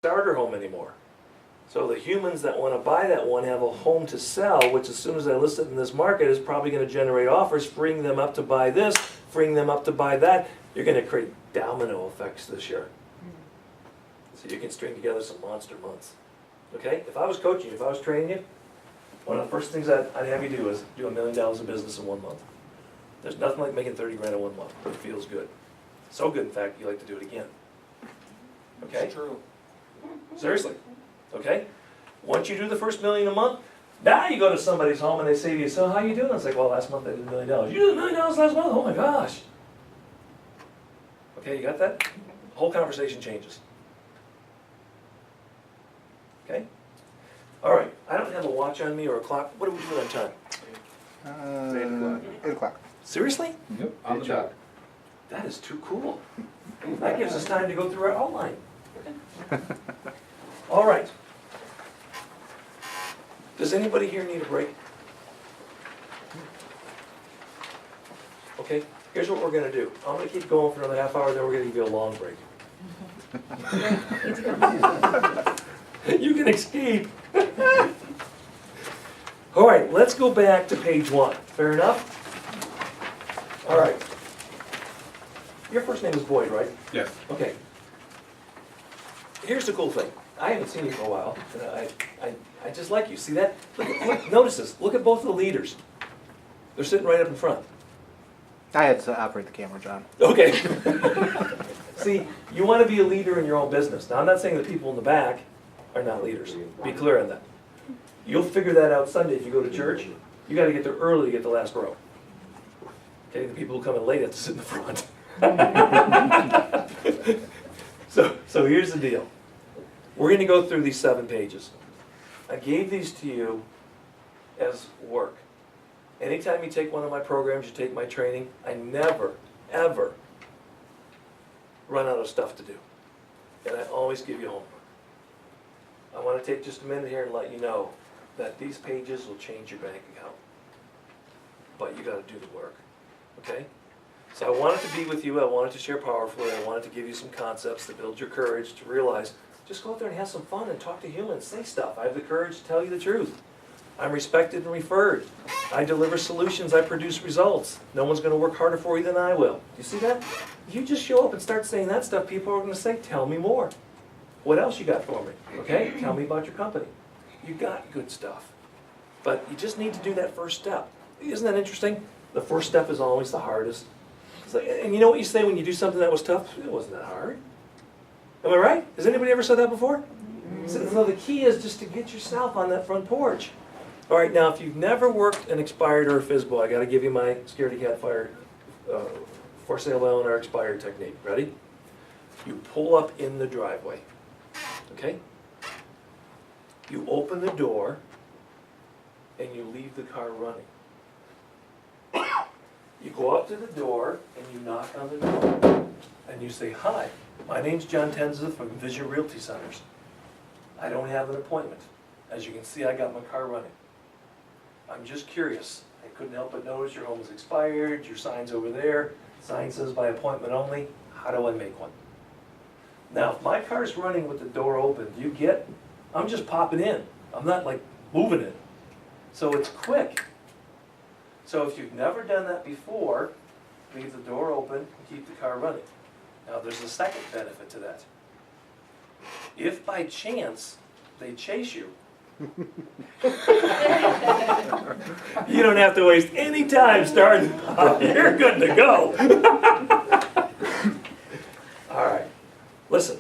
starter home anymore. So the humans that want to buy that one have a home to sell, which as soon as I list it in this market is probably going to generate offers, freeing them up to buy this, freeing them up to buy that. You're going to create domino effects this year. So you can string together some monster months. Okay? If I was coaching you, if I was training you, one of the first things I'd have you do is do $1 million of business in 1 month. There's nothing like making 30 grand in 1 month. It feels good. So good, in fact, you like to do it again. Okay? It's true. Seriously. Okay? Once you do the first $1 million a month, now you go to somebody's home and they say to you, so how you doing? It's like, well, last month I did $1 million. You did $1 million last month? Oh my gosh. Okay, you got that? The whole conversation changes. Okay? All right, I don't have a watch on me or a clock. What are we doing on time? 8 o'clock. Seriously? Yep, on the dot. That is too cool. That gives us time to go through our outline. All right. Does anybody here need a break? Okay, here's what we're gonna do. I'm gonna keep going for another half hour, then we're gonna give you a long break. You can escape. All right, let's go back to page 1. Fair enough? All right. Your first name is Boyd, right? Yes. Okay. Here's the cool thing. I haven't seen you for a while, and I just like you. See that? Look, notice this. Look at both of the leaders. They're sitting right up in front. I had to operate the camera, John. Okay. See, you want to be a leader in your own business. Now, I'm not saying the people in the back are not leaders. Be clear on that. You'll figure that out Sunday if you go to church. You got to get there early to get the last row. Okay, the people who come in late have to sit in the front. So here's the deal. We're going to go through these 7 pages. I gave these to you as work. Anytime you take one of my programs, you take my training, I never, ever run out of stuff to do. And I always give you homework. I want to take just a minute here and let you know that these pages will change your bank account. But you got to do the work. Okay? So I wanted to be with you, I wanted to share powerfully, I wanted to give you some concepts to build your courage to realize, just go out there and have some fun and talk to humans, say stuff. I have the courage to tell you the truth. I'm respected and referred. I deliver solutions, I produce results. No one's going to work harder for you than I will. You see that? If you just show up and start saying that stuff, people are going to say, tell me more. What else you got for me? Okay? Tell me about your company. You got good stuff. But you just need to do that first step. Isn't that interesting? The first step is always the hardest. And you know what you say when you do something that was tough? It wasn't that hard. Am I right? Has anybody ever said that before? So the key is just to get yourself on that front porch. All right, now if you've never worked an expired or a FSBO, I got to give you my Scaredy Cat Fire for sale by owner expired technique. Ready? You pull up in the driveway. Okay? You open the door and you leave the car running. You go up to the door and you knock on the door and you say, hi, my name's John Tenza from Vision Realty Centers. I don't have an appointment. As you can see, I got my car running. I'm just curious. I couldn't help but notice your home is expired, your sign's over there, sign says by appointment only. How do I make one? Now, if my car's running with the door open, do you get? I'm just popping in. I'm not like moving it. So it's quick. So if you've never done that before, leave the door open and keep the car running. Now there's a second benefit to that. If by chance they chase you, you don't have to waste any time starting. You're good to go. All right. Listen.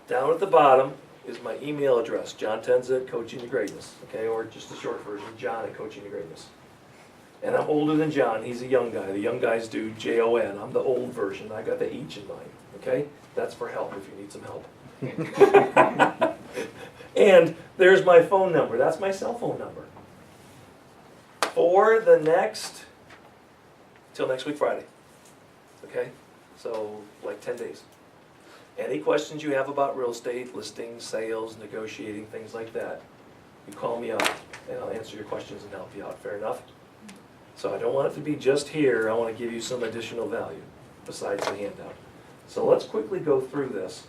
Down at the bottom is my email address, John Tenza at Coaching to Greatness. Okay, or just the short version, John at Coaching to Greatness. And I'm older than John. He's a young guy. The young guys do Jon. I'm the old version. I got the H in mind. Okay? That's for help if you need some help. And there's my phone number. That's my cell phone number. For the next, till next week Friday. Okay? So, like 10 days. Any questions you have about real estate, listings, sales, negotiating, things like that, you call me up and I'll answer your questions and help you out. Fair enough? So I don't want it to be just here. I want to give you some additional value besides the handout. So let's quickly go through this.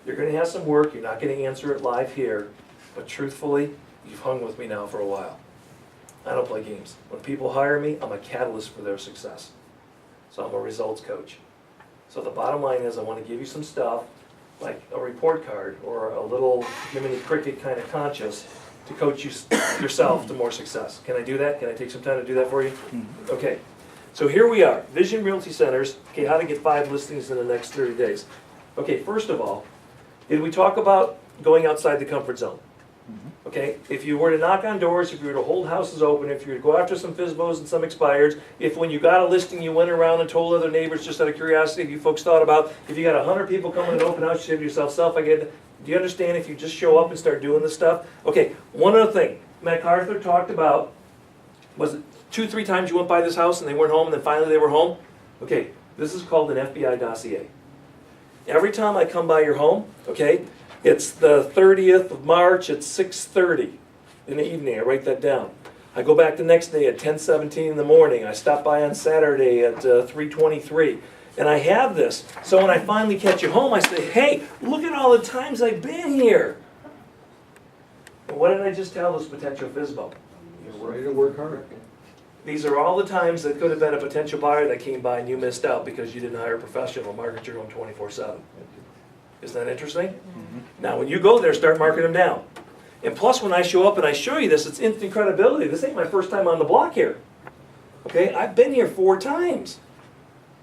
You're gonna have some work, you're not gonna answer it live here, but truthfully, you've hung with me now for a while. I don't play games. When people hire me, I'm a catalyst for their success. So I'm a results coach. So the bottom line is I want to give you some stuff, like a report card or a little Jiminy Cricket kind of conscious to coach you yourself to more success. Can I do that? Can I take some time to do that for you? Okay. So here we are, Vision Realty Centers. Okay, how to get 5 listings in the next 30 days. Okay, first of all, did we talk about going outside the comfort zone? Okay, if you were to knock on doors, if you were to hold houses open, if you were to go after some FSBOs and some expireds, if when you got a listing you went around and told other neighbors just out of curiosity, if you folks thought about, if you got 100 people coming to an open house, you say to yourself, do you understand if you just show up and start doing this stuff? Okay, one other thing, MacArthur talked about, was it 2-3 times you went by this house and they weren't home and then finally they were home? Okay, this is called an FBI dossier. Every time I come by your home, okay, it's the 30th of March at 6:30 in the evening. I write that down. I go back the next day at 10:17 in the morning. I stop by on Saturday at 3:23. And I have this. So when I finally catch you home, I say, hey, look at all the times I've been here. And what did I just tell this potential FSBO? You're ready to work hard. These are all the times that could have been a potential buyer that came by and you missed out because you didn't hire a professional to market your home 24/7. Isn't that interesting? Now, when you go there, start marking them down. And plus, when I show up and I show you this, it's instant credibility. This ain't my first time on the block here. Okay, I've been here 4 times.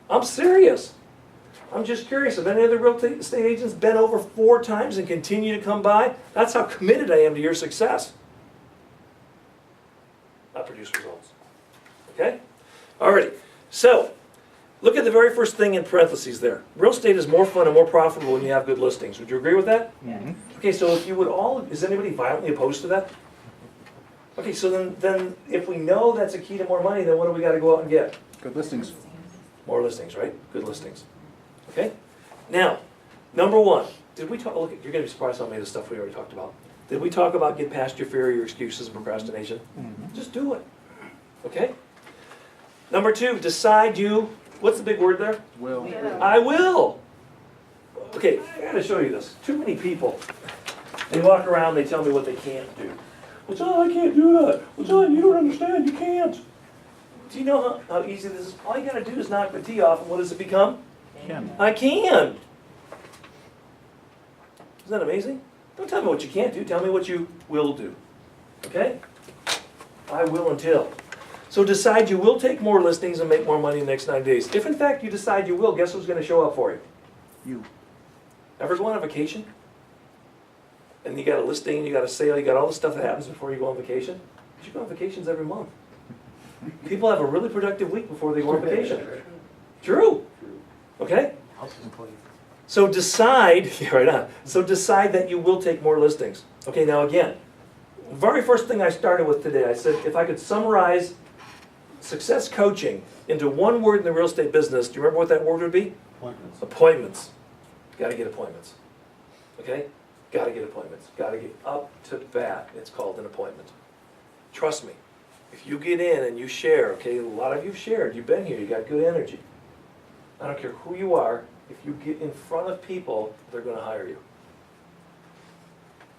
I'm serious. I'm just curious, have any other real estate agents been over 4 times and continue to come by? That's how committed I am to your success. I produce results. Okay? Alrighty, so, look at the very first thing in parentheses there. Real estate is more fun and more profitable when you have good listings. Would you agree with that? Okay, so if you would all, is anybody violently opposed to that? Okay, so then if we know that's a key to more money, then what do we got to go out and get? Good listings. More listings, right? Good listings. Okay? Now, number 1, did we talk, look, you're going to be surprised how many of the stuff we already talked about. Did we talk about get past your fear, your excuses, and procrastination? Just do it. Okay? Number 2, decide you, what's the big word there? Will. I will. Okay, I gotta show you this. Too many people, they walk around, they tell me what they can't do. Well, John, I can't do that. Well, John, you don't understand, you can't. Do you know how easy this is? All you gotta do is knock the tee off, and what does it become? Can. I can. Isn't that amazing? Don't tell me what you can't do, tell me what you will do. Okay? I will until. So decide you will take more listings and make more money in the next 9 days. If in fact you decide you will, guess who's going to show up for you? You. Ever go on a vacation? And you got a listing, you got a sale, you got all the stuff that happens before you go on vacation? You go on vacations every month. People have a really productive week before they go on vacation. True. Okay? So decide, yeah, right on. So decide that you will take more listings. Okay, now again, the very first thing I started with today, I said if I could summarize success coaching into one word in the real estate business, do you remember what that word would be? Appointments. Appointments. Got to get appointments. Okay? Got to get appointments. Got to get up to bat. It's called an appointment. Trust me. If you get in and you share, okay, a lot of you've shared, you've been here, you got good energy. I don't care who you are, if you get in front of people, they're going to hire you.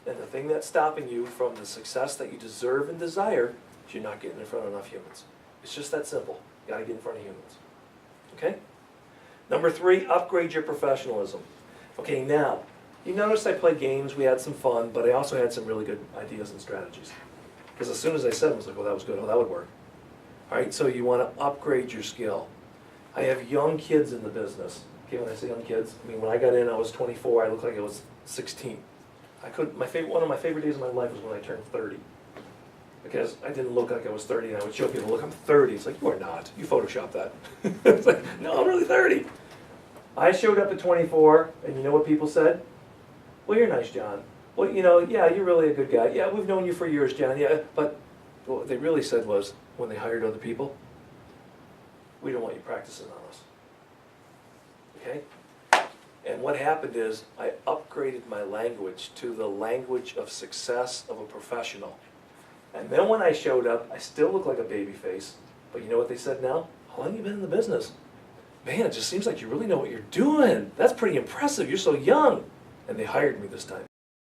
And the thing that's stopping you from the success that you deserve and desire is you're not getting in front of enough humans. It's just that simple. You gotta get in front of humans. Okay? Number 3, upgrade your professionalism. Okay, now, you notice I played games, we had some fun, but I also had some really good ideas and strategies. Because as soon as I said it, I was like, well, that was good, oh, that would work. Alright, so you want to upgrade your skill. I have young kids in the business. Okay, when I say young kids, I mean, when I got in, I was 24, I looked like I was 16. One of my favorite days of my life was when I turned 30. Because I didn't look like I was 30, and I would show people, look, I'm 30. It's like, you are not. You photoshopped that. It's like, no, I'm really 30. I showed up at 24, and you know what people said? Well, you're nice, John. Well, you know, yeah, you're really a good guy. Yeah, we've known you for years, John. Yeah, but what they really said was, when they hired other people, we don't want you practicing on us. Okay? And what happened is, I upgraded my language to the language of success of a professional. And then when I showed up, I still looked like a baby face. But you know what they said now? How long have you been in the business? Man, it just seems like you really know what you're doing. That's pretty impressive. You're so young. and they hired me this time.